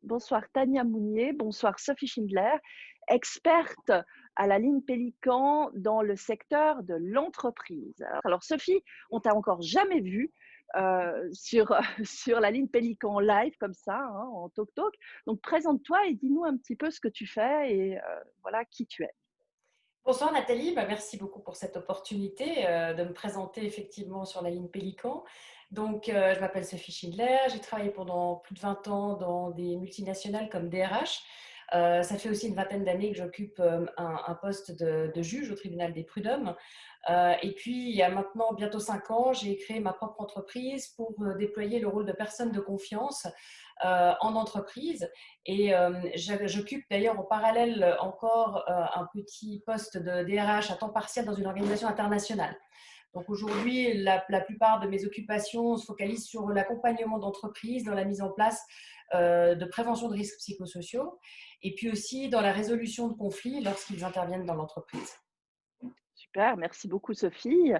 bonsoir Tania Mounier, bonsoir Sophie Schindler, experte à la ligne Pélican dans le secteur de l'entreprise. Alors Sophie, on t'a encore jamais vu sur, sur la ligne Pélican live comme ça, hein, en talk-talk. Donc présente-toi et dis-nous un petit peu ce que tu fais et voilà qui tu es. Bonsoir Nathalie, merci beaucoup pour cette opportunité de me présenter effectivement sur la ligne Pélican. Donc, je m'appelle Sophie Schindler, j'ai travaillé pendant plus de 20 ans dans des multinationales comme DRH. Ça fait aussi une vingtaine d'années que j'occupe un poste de juge au tribunal des prud'hommes. Et puis, il y a maintenant bientôt 5 ans, j'ai créé ma propre entreprise pour déployer le rôle de personne de confiance en entreprise. Et j'occupe d'ailleurs en parallèle encore un petit poste de DRH à temps partiel dans une organisation internationale. Donc aujourd'hui, la plupart de mes occupations se focalisent sur l'accompagnement d'entreprises dans la mise en place de prévention de risques psychosociaux et puis aussi dans la résolution de conflits lorsqu'ils interviennent dans l'entreprise. Super, merci beaucoup Sophie.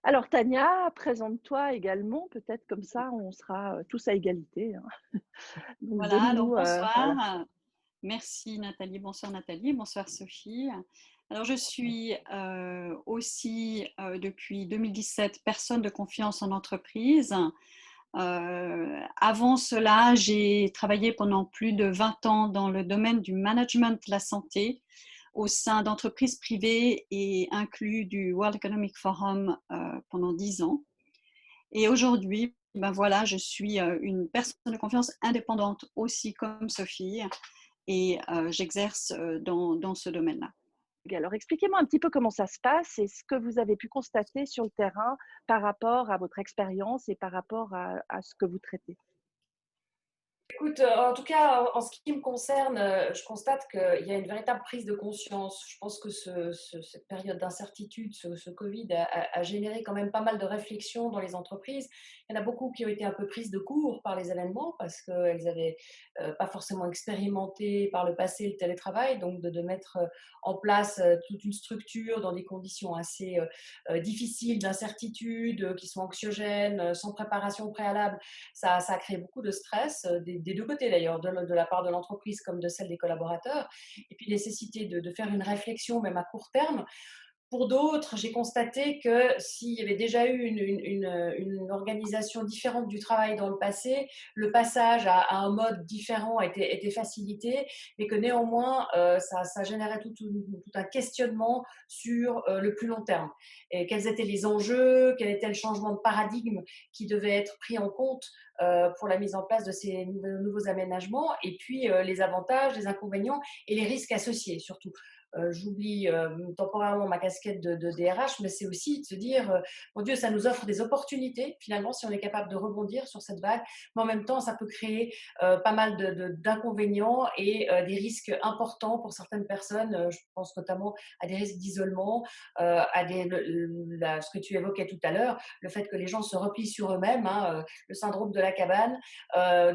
Alors Tania, présente-toi également, peut-être comme ça on sera tous à égalité, hein. Donc Voilà, donc donne-nous, voilà. bonsoir. Merci Nathalie, bonsoir Sophie. Alors je suis aussi depuis 2017 personne de confiance en entreprise. Avant cela, j'ai travaillé pendant plus de 20 ans dans le domaine du management de la santé au sein d'entreprises privées et inclus du World Economic Forum pendant 10 ans. Et aujourd'hui, ben voilà, je suis une personne de confiance indépendante aussi comme Sophie et j'exerce dans ce domaine-là. Alors expliquez-moi un petit peu comment ça se passe et ce que vous avez pu constater sur le terrain par rapport à votre expérience et par rapport à ce que vous traitez. Écoute, en tout cas, en ce qui me concerne, je constate qu'il y a une véritable prise de conscience. Je pense que cette période d'incertitude, ce Covid a généré quand même pas mal de réflexions dans les entreprises. Il y en a beaucoup qui ont été un peu prises de court par les événements parce qu'elles n'avaient pas forcément expérimenté par le passé le télétravail, donc de mettre en place toute une structure dans des conditions assez difficiles, d'incertitude, qui sont anxiogènes, sans préparation préalable. Ça a créé beaucoup de stress, des deux côtés d'ailleurs, de la part de l'entreprise comme de celle des collaborateurs. Et puis nécessité de faire une réflexion même à court terme. Pour d'autres, j'ai constaté que s'il y avait déjà eu une organisation différente du travail dans le passé, le passage à un mode différent était facilité, mais que néanmoins, ça générait tout un questionnement sur le plus long terme. Et quels étaient les enjeux, quel était le changement de paradigme qui devait être pris en compte pour la mise en place de ces nouveaux aménagements, et puis les avantages, les inconvénients et les risques associés surtout. J'oublie temporairement ma casquette de DRH, mais c'est aussi de se dire, mon Dieu, ça nous offre des opportunités, finalement, si on est capable de rebondir sur cette vague, mais en même temps, ça peut créer pas mal d'inconvénients et des risques importants pour certaines personnes. Je pense notamment à des risques d'isolement, ce que tu évoquais tout à l'heure, le fait que les gens se replient sur eux-mêmes, hein, le syndrome de la cabane.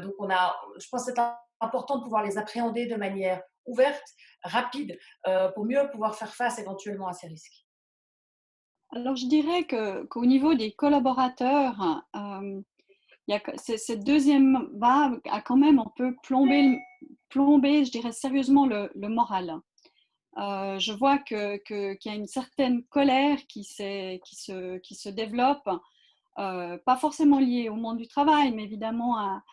Donc, je pense que c'est important de pouvoir les appréhender de manière ouverte, rapide, pour mieux pouvoir faire face éventuellement à ces risques. Alors je dirais qu'au niveau des collaborateurs, cette deuxième vague a quand même un peu plombé je dirais sérieusement le moral. Je vois qu'il y a une certaine colère qui se développe, pas forcément liée au monde du travail, mais évidemment à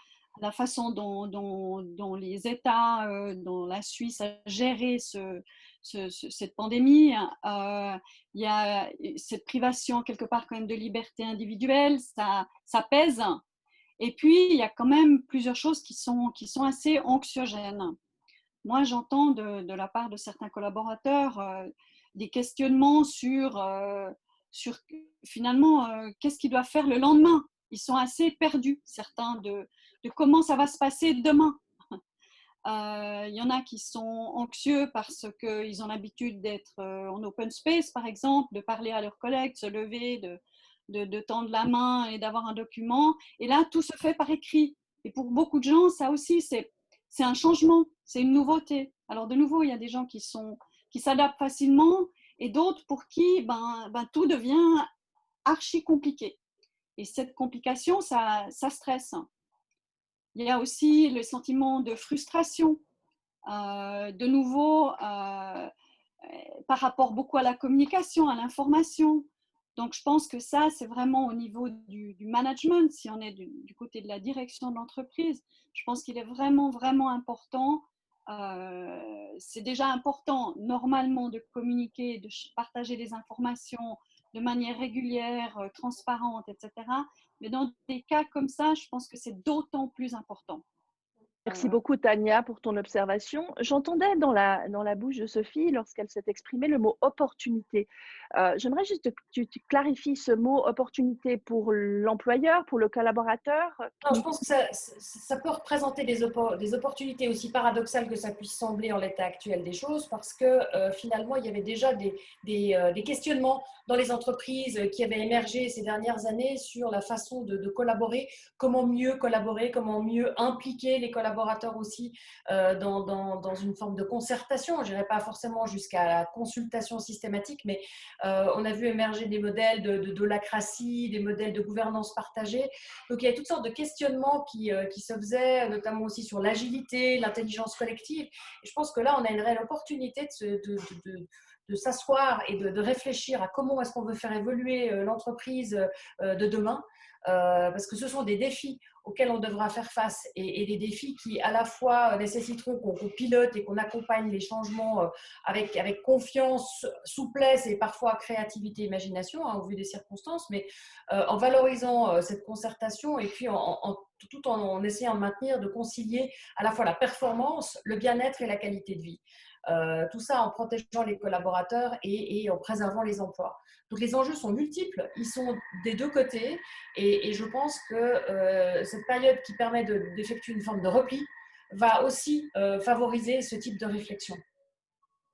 la façon dont les États, dont la Suisse a géré cette pandémie. Il y a cette privation quelque part quand même de liberté individuelle, ça pèse. Et puis, il y a quand même plusieurs choses qui sont assez anxiogènes. Moi, j'entends de la part de certains collaborateurs des questionnements sur finalement qu'est-ce qu'ils doivent faire le lendemain. Ils sont assez perdus, certains, de comment ça va se passer demain. Il y en a qui sont anxieux parce qu'ils ont l'habitude d'être en open space, par exemple, de parler à leurs collègues, de se lever, de tendre la main et d'avoir un document. Et là, tout se fait par écrit. Et pour beaucoup de gens, ça aussi, c'est un changement, c'est une nouveauté. Alors de nouveau, il y a des gens qui s'adaptent facilement et d'autres pour qui tout devient archi compliqué. Et cette complication, ça stresse. Il y a aussi le sentiment de frustration, de nouveau, par rapport beaucoup à la communication, à l'information. Donc, je pense que ça, c'est vraiment au niveau du management, si on est du côté de la direction de l'entreprise. Je pense qu'il est vraiment, vraiment important. C'est déjà important, normalement, de communiquer, de partager des informations de manière régulière, transparente, etc. Mais dans des cas comme ça, je pense que c'est d'autant plus important. Merci beaucoup, Tania, pour ton observation. J'entendais dans la bouche de Sophie, lorsqu'elle s'est exprimée, le mot opportunité. J'aimerais juste que tu clarifies ce mot opportunité pour l'employeur, pour le collaborateur. Non, je pense que ça peut représenter des opportunités, aussi paradoxales que ça puisse sembler en l'état actuel des choses, parce que finalement, il y avait déjà des questionnements dans les entreprises qui avaient émergé ces dernières années sur la façon de collaborer, comment mieux collaborer, comment mieux impliquer les collaborateurs aussi dans une forme de concertation. Je n'irai pas forcément jusqu'à la consultation systématique, mais on a vu émerger des modèles d'holacratie, des modèles de gouvernance partagée. Donc, il y a toutes sortes de questionnements qui se faisaient, notamment aussi sur l'agilité, l'intelligence collective. Et je pense que là, on a une réelle opportunité de s'asseoir et de réfléchir à comment est-ce qu'on veut faire évoluer l'entreprise de demain. Parce que ce sont des défis auxquels on devra faire face et des défis qui à la fois nécessiteront qu'on pilote et qu'on accompagne les changements avec confiance, souplesse et parfois créativité, imagination au vu des circonstances, mais en valorisant cette concertation et puis tout en essayant de maintenir, de concilier à la fois la performance, le bien-être et la qualité de vie. Tout ça en protégeant les collaborateurs et en préservant les emplois. Donc les enjeux sont multiples, ils sont des deux côtés et je pense que cette période qui permet d'effectuer une forme de repli va aussi favoriser ce type de réflexion.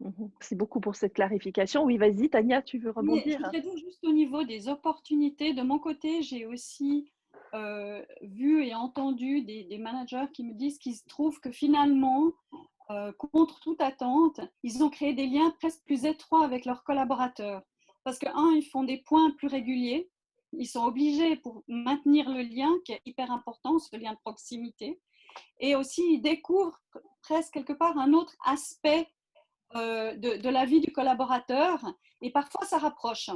Merci beaucoup pour cette clarification. Oui, vas-y, Tania, tu veux Oui, je rebondir? voudrais dire juste au niveau des opportunités, de mon côté, j'ai aussi vu et entendu des managers qui me disent qu'ils trouvent que finalement, contre toute attente, ils ont créé des liens presque plus étroits avec leurs collaborateurs. Parce que, ils font des points plus réguliers. Ils sont obligés pour maintenir le lien qui est hyper important, ce lien de proximité. Et aussi, ils découvrent presque quelque part un autre aspect de la vie du collaborateur. Et parfois, ça rapproche.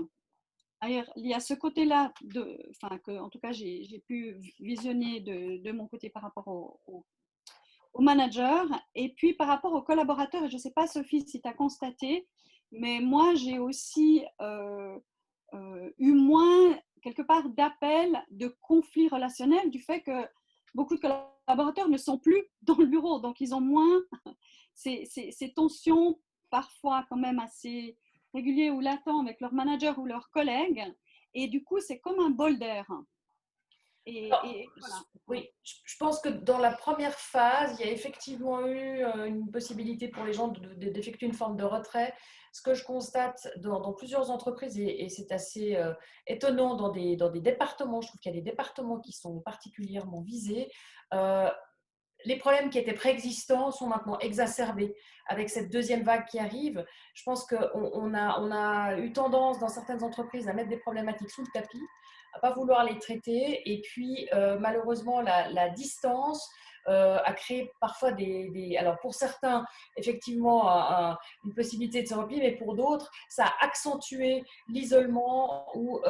Alors, il y a ce côté-là, que en tout cas, j'ai pu visionner de mon côté par rapport au manager. Et puis, par rapport aux collaborateurs, et je ne sais pas, Sophie, si tu as constaté, mais moi, j'ai aussi eu moins, quelque part, d'appels, de conflits relationnels du fait que beaucoup de collaborateurs ne sont plus dans le bureau. Donc, ils ont moins ces tensions, parfois quand même assez régulières ou latentes avec leur manager ou leurs collègues. Et du coup, c'est comme un bol d'air. Voilà. Oui, je pense que dans la première phase, il y a effectivement eu une possibilité pour les gens d'effectuer une forme de retrait. Ce que je constate dans plusieurs entreprises, et c'est assez étonnant dans des départements, je trouve qu'il y a des départements qui sont particulièrement visés. Les problèmes qui étaient préexistants sont maintenant exacerbés avec cette deuxième vague qui arrive. Je pense qu'on a eu tendance dans certaines entreprises à mettre des problématiques sous le tapis, à ne pas vouloir les traiter. Et puis, malheureusement, la distance a créé parfois alors pour certains, effectivement, une possibilité de se replier, mais pour d'autres, ça a accentué l'isolement ou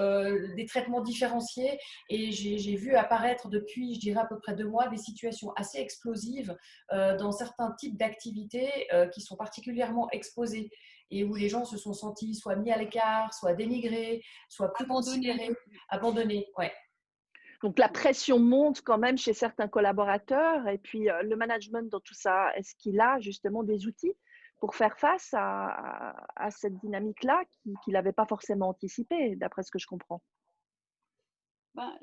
des traitements différenciés. Et j'ai vu apparaître depuis, je dirais, à peu près 2 mois, des situations assez explosives dans certains types d'activités qui sont particulièrement exposées et où les gens se sont sentis soit mis à l'écart, soit dénigrés, soit plus considérés, abandonnés. Ouais. Donc, la pression monte quand même chez certains collaborateurs. Et puis, le management dans tout ça, est-ce qu'il a justement des outils pour faire face à cette dynamique-là qu'il n'avait pas forcément anticipée, d'après ce que je comprends?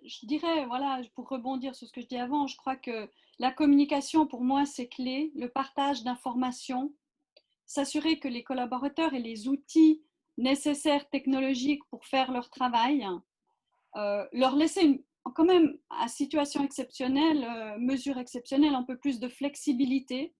Je dirais, voilà, pour rebondir sur ce que je dis avant, je crois que la communication, pour moi, c'est clé. Le partage d'informations, s'assurer que les collaborateurs aient les outils nécessaires technologiques pour faire leur travail, leur laisser quand même, à situation exceptionnelle, mesure exceptionnelle, un peu plus de flexibilité.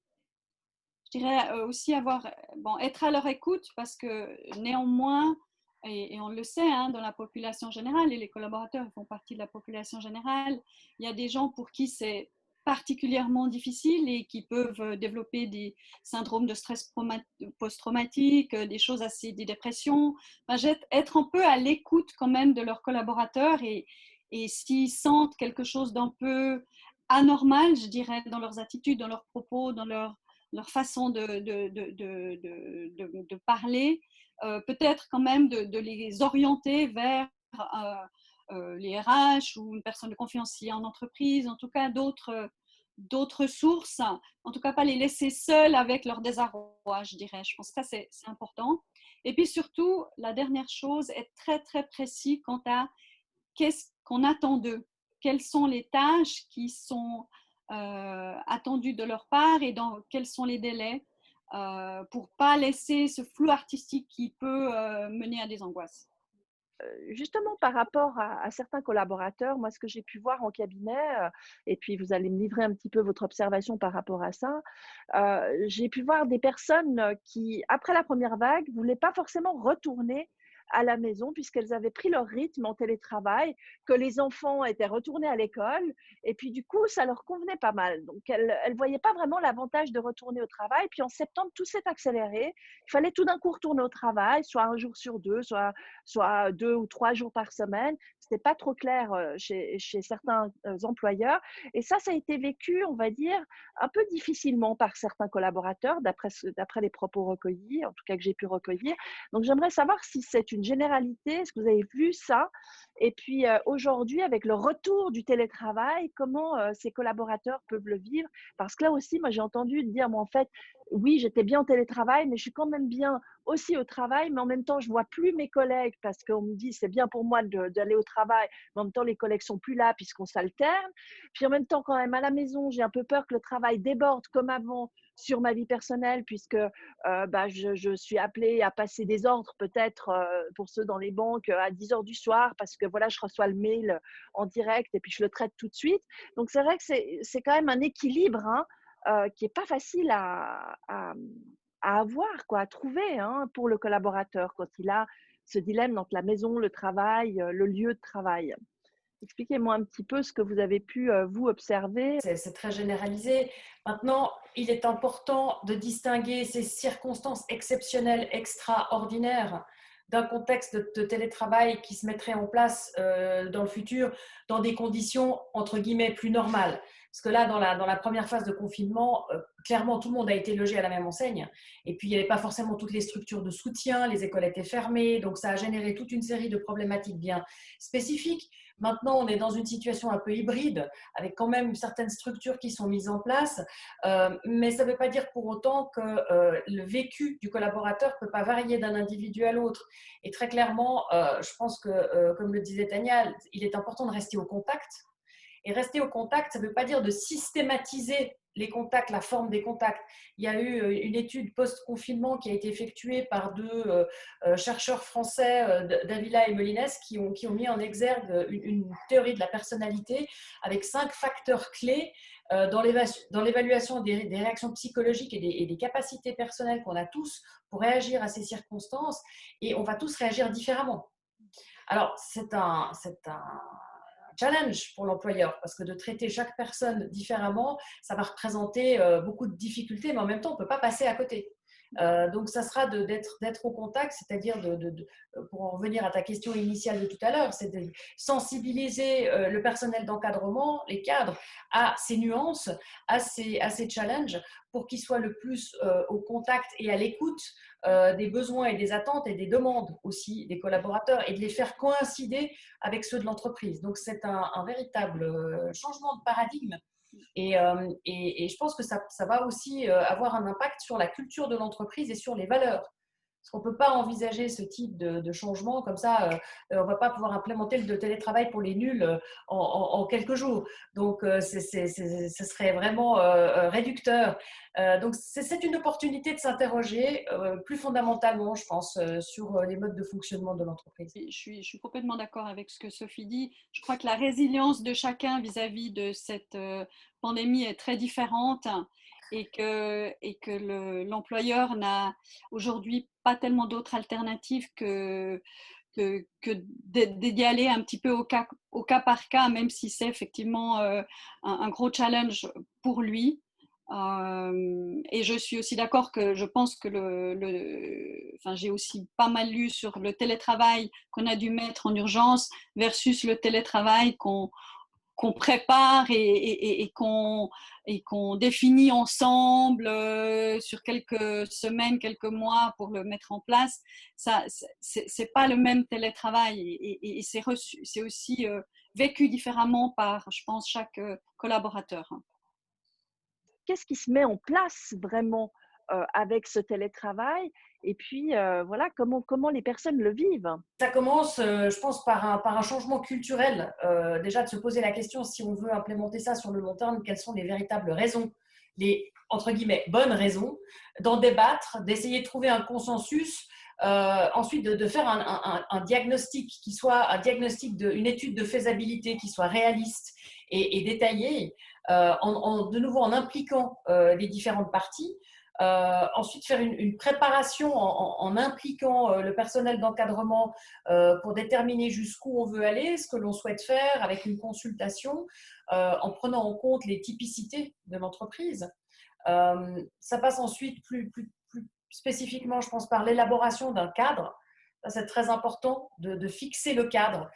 Je dirais aussi être à leur écoute parce que néanmoins, et on le sait dans la population générale, et les collaborateurs font partie de la population générale, il y a des gens pour qui c'est particulièrement difficiles et qui peuvent développer des syndromes de stress post-traumatique, des choses assez, des dépressions. Enfin, être un peu à l'écoute quand même de leurs collaborateurs et s'ils sentent quelque chose d'un peu anormal, je dirais, dans leurs attitudes, dans leurs propos, dans leur façon de parler, peut-être quand même de les orienter vers les RH ou une personne de confiance si en entreprise, en tout cas d'autres sources, en tout cas pas les laisser seuls avec leur désarroi, je dirais. Je pense que ça, c'est important. Et puis surtout, la dernière chose, être très, très précis quant à qu'est-ce qu'on attend d'eux, quelles sont les tâches qui sont attendues de leur part et dans quels sont les délais pour ne pas laisser ce flou artistique qui peut mener à des angoisses. Justement, par rapport à certains collaborateurs, moi, ce que j'ai pu voir en cabinet, et puis vous allez me livrer un petit peu votre observation par rapport à ça, j'ai pu voir des personnes qui, après la première vague, ne voulaient pas forcément retourner à la maison puisqu'elles avaient pris leur rythme en télétravail, que les enfants étaient retournés à l'école et puis du coup, ça leur convenait pas mal. Donc, elles ne voyaient pas vraiment l'avantage de retourner au travail. Puis en septembre, tout s'est accéléré. Il fallait tout d'un coup retourner au travail, soit un jour sur deux, soit 2 ou 3 jours par semaine. C'était pas trop clair chez certains employeurs. Et ça a été vécu, on va dire, un peu difficilement par certains collaborateurs, d'après les propos recueillis, en tout cas que j'ai pu recueillir. Donc, j'aimerais savoir si c'est une généralité. Est-ce que vous avez vu ça? Et puis, aujourd'hui, avec le retour du télétravail, comment ces collaborateurs peuvent le vivre? Parce que là aussi, moi, j'ai entendu dire, moi, en fait, oui, j'étais bien en télétravail, mais je suis quand même bien aussi au travail, mais en même temps, je vois plus mes collègues parce qu'on me dit c'est bien pour moi d'aller au travail, mais en même temps, les collègues sont plus là puisqu'on s'alterne. Puis en même temps, quand même, à la maison, j'ai un peu peur que le travail déborde comme avant sur ma vie personnelle puisque je suis appelée à passer des ordres peut-être pour ceux dans les banques à 10 heures du soir parce que voilà, je reçois le mail en direct et puis je le traite tout de suite. Donc c'est vrai que c'est quand même un équilibre hein, qui n'est pas facile à avoir, quoi, à trouver hein, pour le collaborateur quand il a ce dilemme entre la maison, le travail, le lieu de travail. Expliquez-moi un petit peu ce que vous avez pu, vous, observer. C'est très généralisé. Maintenant, il est important de distinguer ces circonstances exceptionnelles, extraordinaires, d'un contexte de télétravail qui se mettrait en place dans le futur dans des conditions, entre guillemets, plus normales. Parce que là, dans la première phase de confinement, clairement, tout le monde a été logé à la même enseigne. Et puis, il n'y avait pas forcément toutes les structures de soutien, les écoles étaient fermées, donc ça a généré toute une série de problématiques bien spécifiques. Maintenant, on est dans une situation un peu hybride, avec quand même certaines structures qui sont mises en place, mais ça ne veut pas dire pour autant que le vécu du collaborateur ne peut pas varier d'un individu à l'autre. Et très clairement, je pense que, comme le disait Tania, il est important de rester au contact. Et rester au contact, ça ne veut pas dire de systématiser les contacts, la forme des contacts. Il y a eu une étude post-confinement qui a été effectuée par deux chercheurs français, Davila et Molines, qui ont mis en exergue une théorie de la personnalité avec 5 facteurs clés dans l'évaluation des réactions psychologiques et des capacités personnelles qu'on a tous pour réagir à ces circonstances. Et on va tous réagir différemment. Alors, c'est un challenge pour l'employeur parce que de traiter chaque personne différemment, ça va représenter beaucoup de difficultés, mais en même temps, on ne peut pas passer à côté. Donc, ça sera d'être au contact, c'est-à-dire, pour en revenir à ta question initiale de tout à l'heure, c'est de sensibiliser le personnel d'encadrement, les cadres, à ces nuances, à ces challenges, pour qu'ils soient le plus au contact et à l'écoute des besoins et des attentes et des demandes aussi des collaborateurs et de les faire coïncider avec ceux de l'entreprise. Donc, c'est un véritable changement de paradigme. Et je pense que ça va aussi avoir un impact sur la culture de l'entreprise et sur les valeurs. Parce qu'on ne peut pas envisager ce type de changement comme ça. On ne va pas pouvoir implémenter le télétravail pour les nuls en quelques jours. Donc, ce serait vraiment réducteur. Donc, c'est une opportunité de s'interroger plus fondamentalement, je pense, sur les modes de fonctionnement de l'entreprise. Je suis complètement d'accord avec ce que Sophie dit. Je crois que la résilience de chacun vis-à-vis de cette pandémie est très différente et que l'employeur n'a aujourd'hui pas tellement d'autres alternatives d'y aller un petit peu au cas par cas, même si c'est effectivement un gros challenge pour lui. Et je suis aussi d'accord que je pense que enfin, j'ai aussi pas mal lu sur le télétravail qu'on a dû mettre en urgence versus le télétravail qu'on prépare et qu'on définit ensemble sur quelques semaines, quelques mois pour le mettre en place. Ça, c'est pas le même télétravail et c'est aussi vécu différemment par, je pense, chaque collaborateur. Qu'est-ce qui se met en place vraiment avec ce télétravail? Et puis, voilà, comment les personnes le vivent? Ça commence, je pense, par un changement culturel. Déjà, de se poser la question, si on veut implémenter ça sur le long terme, quelles sont les véritables raisons, les, entre guillemets, bonnes raisons, d'en débattre, d'essayer de trouver un consensus, ensuite de faire un diagnostic qui soit un diagnostic, une étude de faisabilité qui soit réaliste et détaillée, de nouveau en impliquant les différentes parties. Ensuite, faire une préparation en impliquant le personnel d'encadrement pour déterminer jusqu'où on veut aller, ce que l'on souhaite faire avec une consultation, en prenant en compte les typicités de l'entreprise. Ça passe ensuite plus spécifiquement, je pense, par l'élaboration d'un cadre. C'est très important de fixer le cadre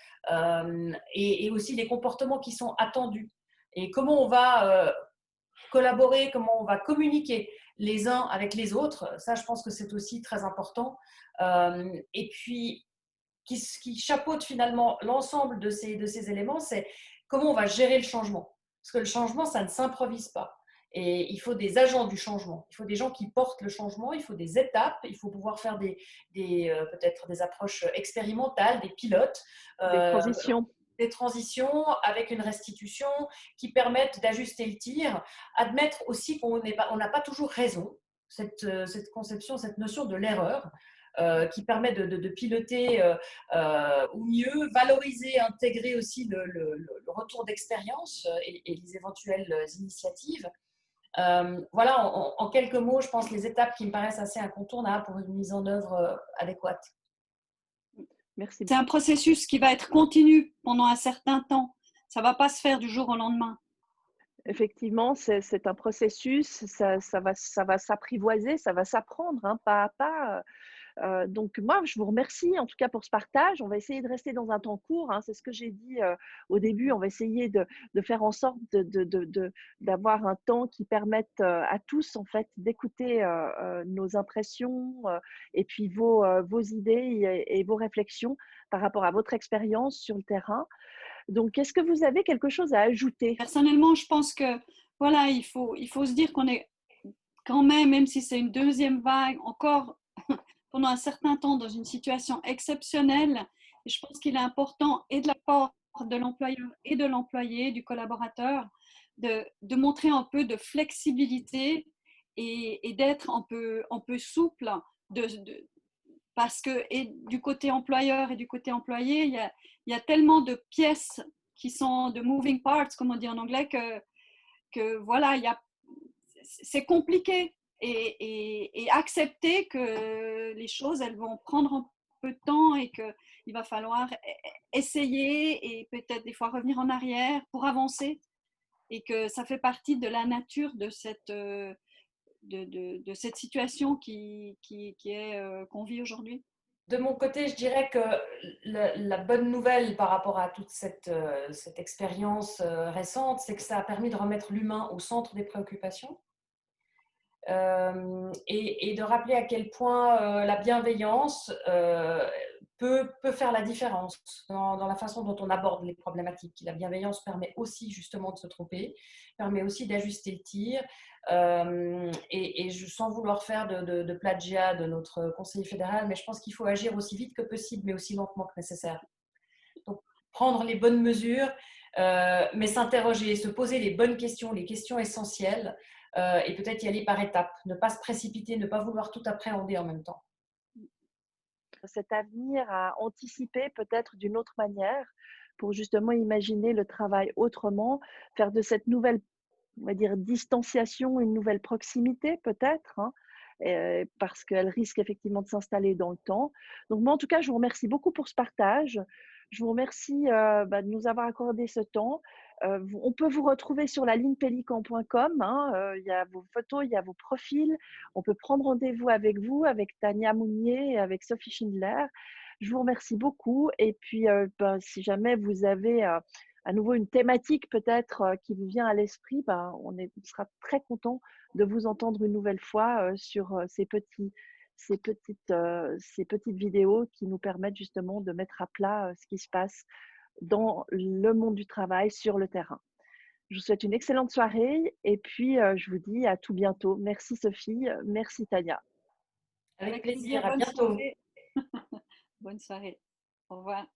et aussi les comportements qui sont attendus. Et comment on va collaborer, comment on va communiquer les uns avec les autres. Ça, je pense que c'est aussi très important. Et puis, qui chapeaute finalement l'ensemble de ces éléments, c'est comment on va gérer le changement. Parce que le changement, ça ne s'improvise pas. Et il faut des agents du changement. Il faut des gens qui portent le changement. Il faut des étapes. Il faut pouvoir faire peut-être des approches expérimentales, des pilotes. Des transitions. Des transitions avec une restitution qui permettent d'ajuster le tir, admettre aussi qu'on n'a pas toujours raison, cette conception, cette notion de l'erreur qui permet de piloter au mieux, valoriser, intégrer aussi le retour d'expérience et les éventuelles initiatives. Voilà, en quelques mots, je pense les étapes qui me paraissent assez incontournables pour une mise en œuvre adéquate. Merci. C'est un processus qui va être continu pendant un certain temps. Ça ne va pas se faire du jour au lendemain. Effectivement, c'est un processus, ça va s'apprivoiser, ça va s'apprendre hein, pas à pas. Donc moi, je vous remercie en tout cas pour ce partage. On va essayer de rester dans un temps court, hein, c'est ce que j'ai dit au début. On va essayer de faire en sorte d'avoir un temps qui permette à tous en fait d'écouter nos impressions et puis vos idées et vos réflexions par rapport à votre expérience sur le terrain. Donc, est-ce que vous avez quelque chose à ajouter? Personnellement, je pense que voilà, il faut se dire qu'on est quand même si c'est une deuxième vague, encore pendant un certain temps dans une situation exceptionnelle. Et je pense qu'il est important et de la part de l'employeur et de l'employé, du collaborateur, de montrer un peu de flexibilité et d'être un peu souple parce que et du côté employeur et du côté employé, il y a tellement de pièces qui sont de moving parts, comme on dit en anglais, que voilà, c'est compliqué et accepter que les choses, elles vont prendre un peu de temps et qu'il va falloir essayer et peut-être des fois revenir en arrière pour avancer et que ça fait partie de la nature de cette situation qu'on vit aujourd'hui. De mon côté, je dirais que la bonne nouvelle par rapport à toute cette expérience récente, c'est que ça a permis de remettre l'humain au centre des préoccupations et de rappeler à quel point la bienveillance peut faire la différence dans la façon dont on aborde les problématiques. La bienveillance permet aussi justement de se tromper, permet aussi d'ajuster le tir. Et sans vouloir faire de plagiat de notre conseiller fédéral, mais je pense qu'il faut agir aussi vite que possible, mais aussi lentement que nécessaire. Donc, prendre les bonnes mesures, mais s'interroger, se poser les bonnes questions, les questions essentielles, et peut-être y aller par étapes, ne pas se précipiter, ne pas vouloir tout appréhender en même temps. Cet avenir à anticiper peut-être d'une autre manière pour justement imaginer le travail autrement, faire de cette nouvelle, on va dire, distanciation une nouvelle proximité peut-être, hein, parce qu'elle risque effectivement de s'installer dans le temps. Donc moi, en tout cas, je vous remercie beaucoup pour ce partage. Je vous remercie de nous avoir accordé ce temps. On peut vous retrouver sur la ligne pélican.com. Il y a vos photos, il y a vos profils. On peut prendre rendez-vous avec vous, avec Tania Mounier et avec Sophie Schindler. Je vous remercie beaucoup. Et puis, si jamais vous avez à nouveau une thématique peut-être qui vous vient à l'esprit, on sera très content de vous entendre une nouvelle fois sur ces petites vidéos qui nous permettent justement de mettre à plat ce qui se passe dans le monde du travail sur le terrain. Je vous souhaite une excellente soirée et puis je vous dis à tout bientôt. Merci Sophie, merci Tania. Avec plaisir, à bonne bientôt. soirée. Bonne soirée. Au revoir.